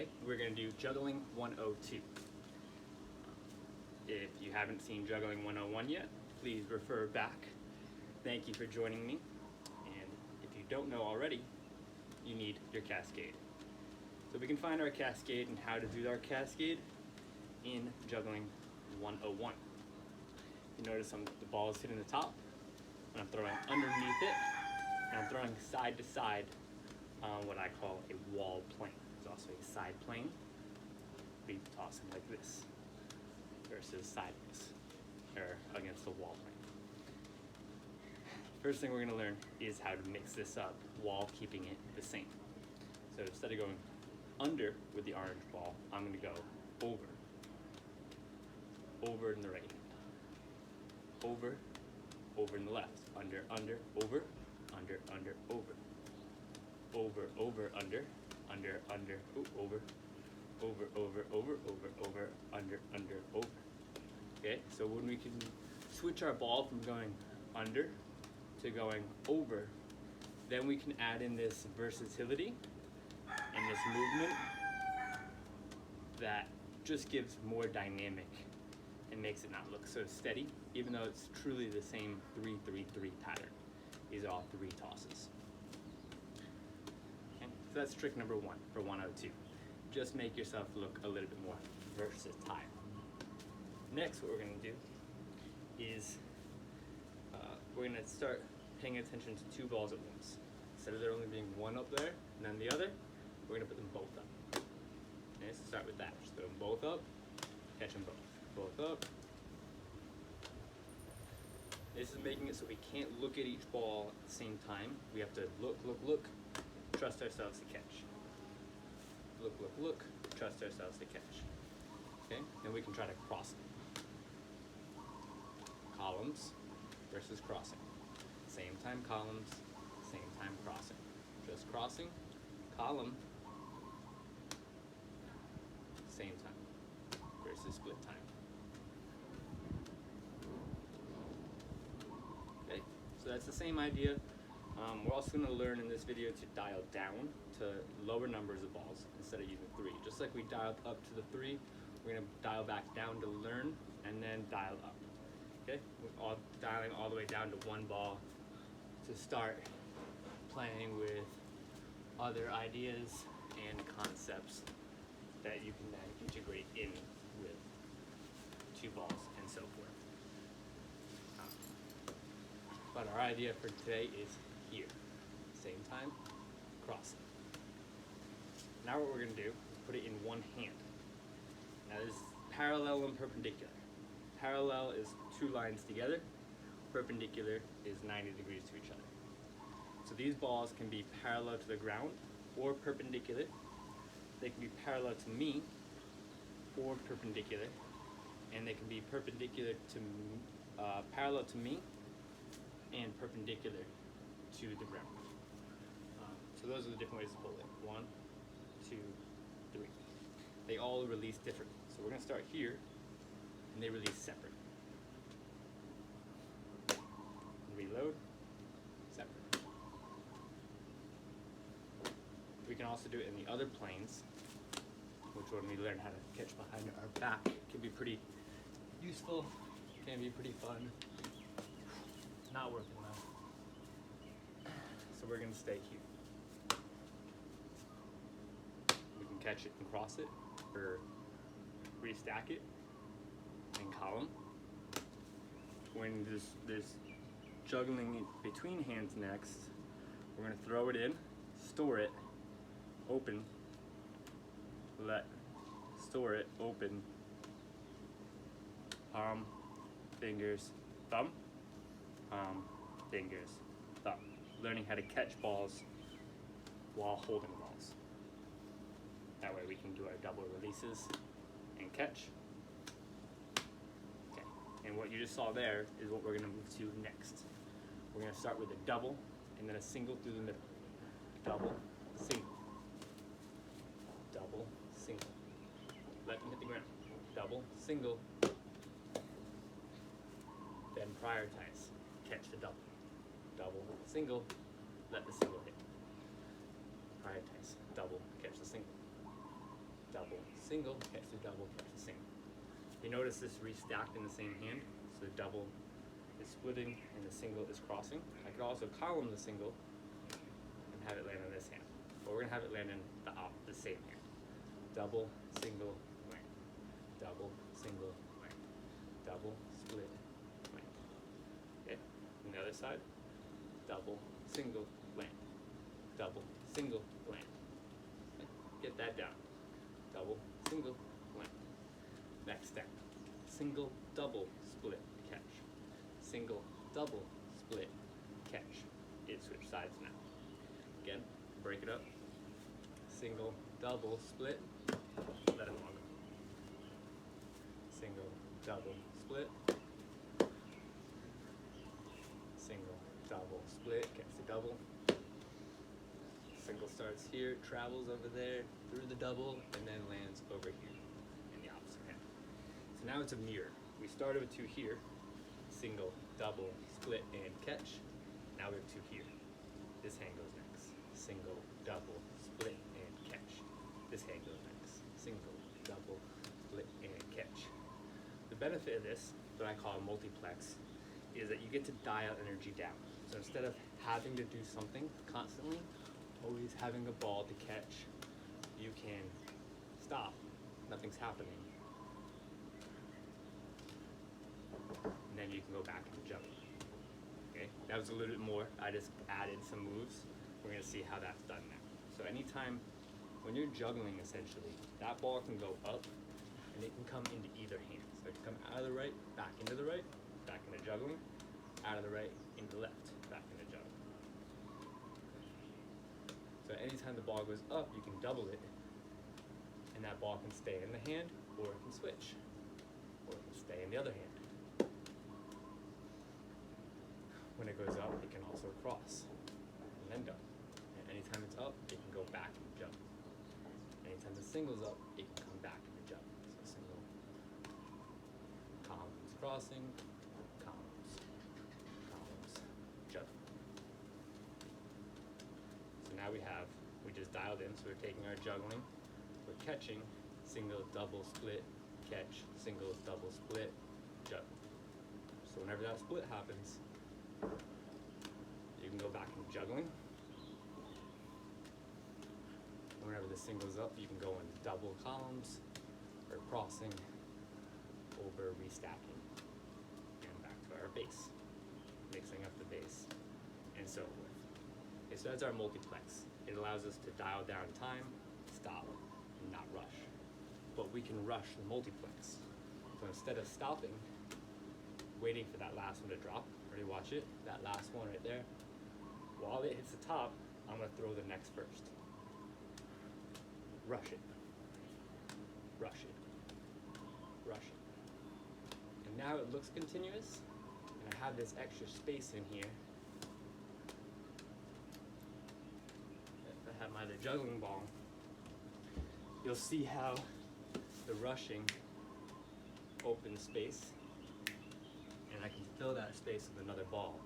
Today we're going to do Juggling 102. If you haven't seen Juggling 101 yet, please refer back. Thank you for joining me. And if you don't know already, you need your cascade. So we can find our cascade and how to do our cascade in Juggling 101. You notice the ball is hitting the top, and I'm throwing underneath it, and I'm throwing side to side on what I call a wall plane. It's also a side plane. We toss them like this versus sideways or against the wall plane. First thing we're going to learn is how to mix this up while keeping it the same. So instead of going under with the orange ball, I'm going to go over in the right hand, over in the left, under, over, over, under, ooh, over, under, over. Okay, so when we can switch our ball from going under to going over, then we can add in this versatility and this movement that just gives more dynamic and makes it not look so steady, even though it's truly the same 3-3-3 pattern. These are all 3 tosses. Okay, so that's trick number 1 for 102. Just make yourself look a little bit more versatile. Next, what we're going to do is we're going to start paying attention to 2 balls at once. Instead of there only being one up there and then the other, we're going to put them both up. Okay, so start with that. Just throw them both up, catch them both. Both up. This is making it so we can't look at each ball at the same time. We have to look, trust ourselves to catch. Look, trust ourselves to catch. Okay, then we can try to cross them. Columns versus crossing. Same time columns, same time crossing. Just crossing, column, same time versus split time. Okay, so that's the same idea. We're also going to learn in this video to dial down to lower numbers of balls instead of using 3. Just like we dialed up to the 3, we're going to dial back down to learn and then dial up. Okay, we're all dialing all the way down to 1 ball to start playing with other ideas and concepts that you can then integrate in with 2 balls and so forth. But our idea for today is here. Same time, crossing. Now what we're going to do is put it in one hand. Now this is parallel and perpendicular. Parallel is 2 lines together. Perpendicular is 90 degrees to each other. So these balls can be parallel to the ground or perpendicular. They can be parallel to me or perpendicular. And they can be perpendicular to parallel to me and perpendicular to the ground. So those are the different ways to pull it. 1, 2, 3. They all release differently. So we're going to start here, and they release separate. Reload, separate. We can also do it in the other planes, which when we learn how to catch behind our back can be pretty useful, can be pretty fun. Not working well. So we're going to stay here. We can catch it and cross it, or restack it in column. When there's juggling it between hands next, we're going to throw it in, store it, open, store it, open, palm, fingers, thumb, palm, fingers, thumb. Learning how to catch balls while holding balls. That way we can do our double releases and catch. Okay, and what you just saw there is what we're going to move to next. We're going to start with a double and then a single through the middle. Double, single. Double, single. Let them hit the ground. Double, single. Then prioritize. Catch the double. Double, single. Let the single hit. Prioritize. Double, catch the single. single, catch the double, catch the single. You notice this restacked in the same hand, so the double is splitting and the single is crossing. I could also column the single and have it land on this hand, but we're gonna have it land in the same hand. Double, single, land. Double, single, land. Double, split, land. Okay, on the other side, double, single, land. Double, single, land. Okay. Get that down. Double, single, land. Next step, single, double, split, catch. Single, double, split, catch. It switch sides now. Again, break it up. Single, double, split, let it long. Single, double, split. Single, double, split, catch the double. Single starts here, travels over there, through the double, and then lands over here in the opposite hand. So now it's a mirror. We started with two here, single, double, split, and catch. Now we have two here. This hand goes next. Single, double, split, and catch. This hand goes next. Single, double, split, and catch. The benefit of this, that I call a multiplex, is that you get to dial energy down. So instead of having to do something constantly, always having a ball to catch, you can stop. Nothing's happening. And then you can go back into juggling. Okay, that was a little bit more. I just added some moves. We're gonna see how that's done now. So anytime, when you're juggling essentially, that ball can go up and it can come into either hand. So it can come out of the right, back into the right, back into juggling, out of the right, into the left, back into juggling. So anytime the ball goes up, you can double it, and that ball can stay in the hand, or it can switch, or it can stay in the other hand. When it goes up, it can also cross, and then double. And anytime it's up, it can go back and jump. Anytime the single's up, it can come back and jump. So single, columns crossing, columns, columns, jump. So now we just dialed in, so we're taking our juggling, we're catching, single, double, split, catch, single, double, split, juggle. So whenever that split happens, you can go back into juggling. Whenever the single's up, you can go into double columns, or crossing, over restacking, and back to our base, mixing up the base, and so forth. Okay, so that's our multiplex. It allows us to dial down time, stop, and not rush. But we can rush the multiplex. So instead of stopping, waiting for that last one to drop, ready, watch it, that last one right there, while it hits the top, I'm gonna throw the next first. Rush it, rush it, rush it. And now it looks continuous, and I have this extra space in here. If I have my other juggling ball, you'll see how the rushing opens space, and I can fill that space with another ball.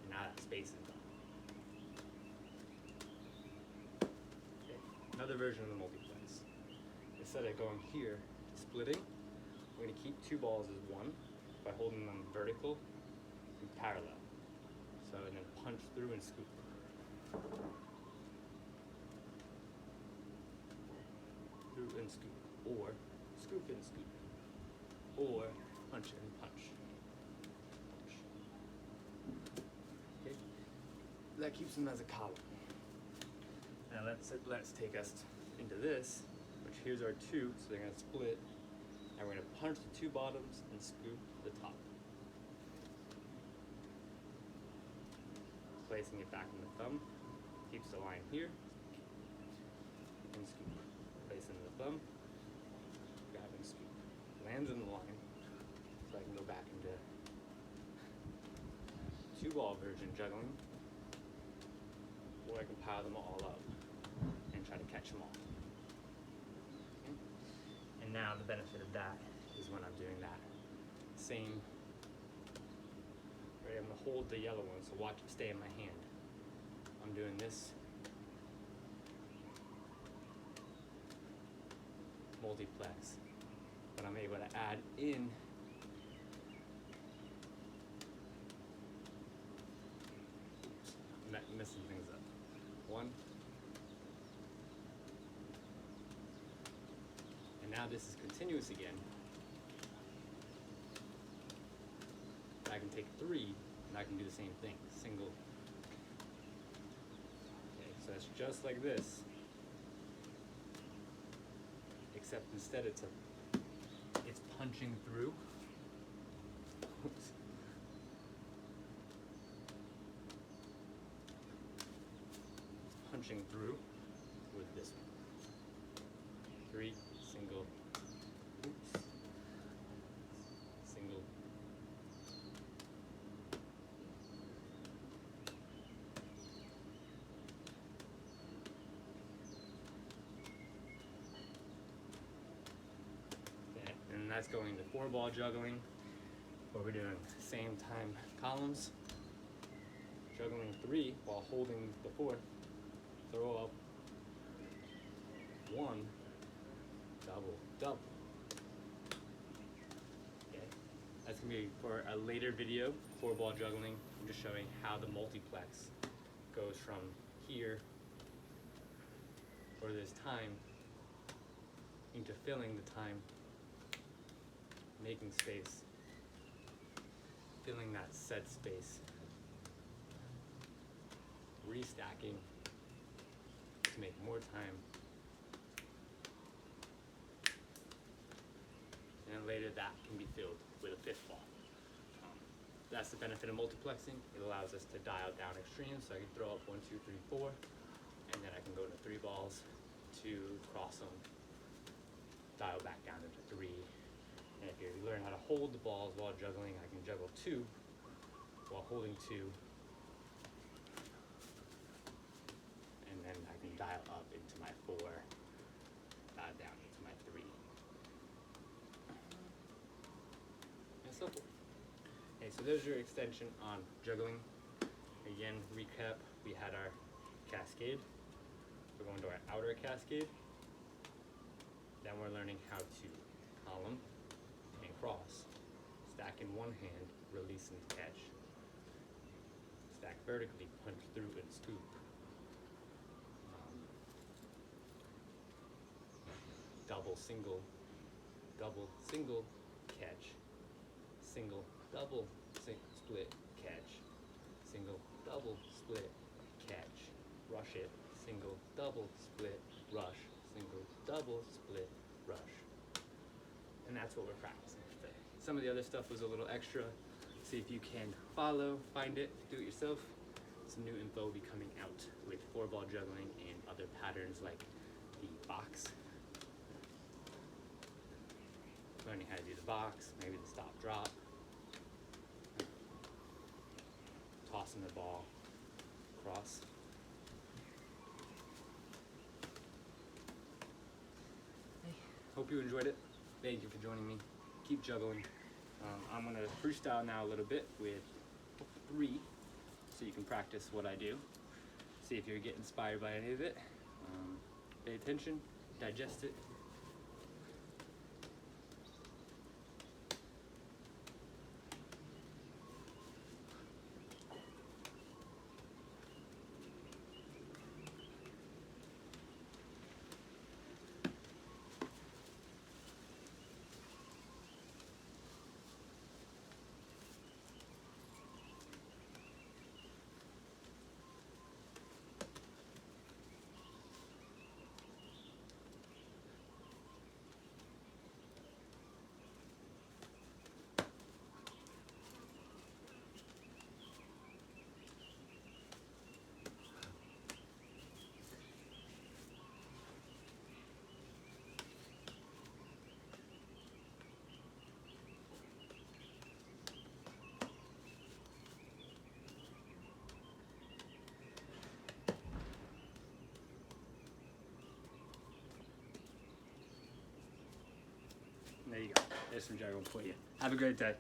And now that space is gone. Okay. Another version of the multiplex. Instead of going here to splitting, we're going to keep two balls as one by holding them vertical and parallel. So, and then punch through and scoop. Through and scoop, or scoop and scoop, or punch and punch. Punch. Okay, that keeps them as a column. Now let's take us into this, which here's our two, so they're gonna split, and we're gonna punch the two bottoms and scoop the top. Placing it back in the thumb, keeps the line here, and scoop. Place into the thumb, grab and scoop. Lands in the line, so I can go back into two ball version juggling, or I can pile them all up and try to catch them all. Okay? And now the benefit of that is when I'm doing that same, right, I'm gonna hold the yellow one, so watch it stay in my hand. I'm doing this. multiplex, but I'm able to add in messing things up. 1. And now this is continuous again. I can take 3 and I can do the same thing. Single. Okay, so it's just like this. Except instead it's punching through. Oops. Punching through with this one. 3, single, oops, single, okay, and that's going to 4-ball juggling, where we're doing same time columns, juggling 3 while holding the 4th. Throw up 1, double, double. Okay, that's gonna be for a later video, 4-ball juggling. I'm just showing how the multiplex goes from here for this time into filling the time, making space, filling that set space, restacking to make more time, and then later that can be filled with a 5th ball. That's the benefit of multiplexing. It allows us to dial down extremes, so I can throw up 1, 2, 3, 4, and then I can go to 3 balls to cross them, dial back down into 3. And if you learn how to hold the balls while juggling, I can juggle 2 while holding 2. And then I can dial up into my 4, dial down into my 3. And so forth. Okay, so there's your extension on juggling. Again, recap, we had our cascade. We're going to our outer cascade. Then we're learning how to column and cross. Stack in one hand, release and catch. Stack vertically, punch through and scoop. Double, single, catch, single, double, split, catch, single, double, split, catch, rush it, single, double, split, rush, single, double, split, rush. And that's what we're practicing today. Some of the other stuff was a little extra. See if you can follow, find it, do it yourself. Some new info will be coming out with 4-ball juggling and other patterns like the box. Learning how to do the box, maybe the stop drop, tossing the ball across. Hope you enjoyed it. Thank you for joining me. Keep juggling. I'm gonna freestyle now a little bit with 3, so you can practice what I do. See if you get inspired by any of it. Pay attention, digest it. There you go. There's some juggle for you. Have a great day.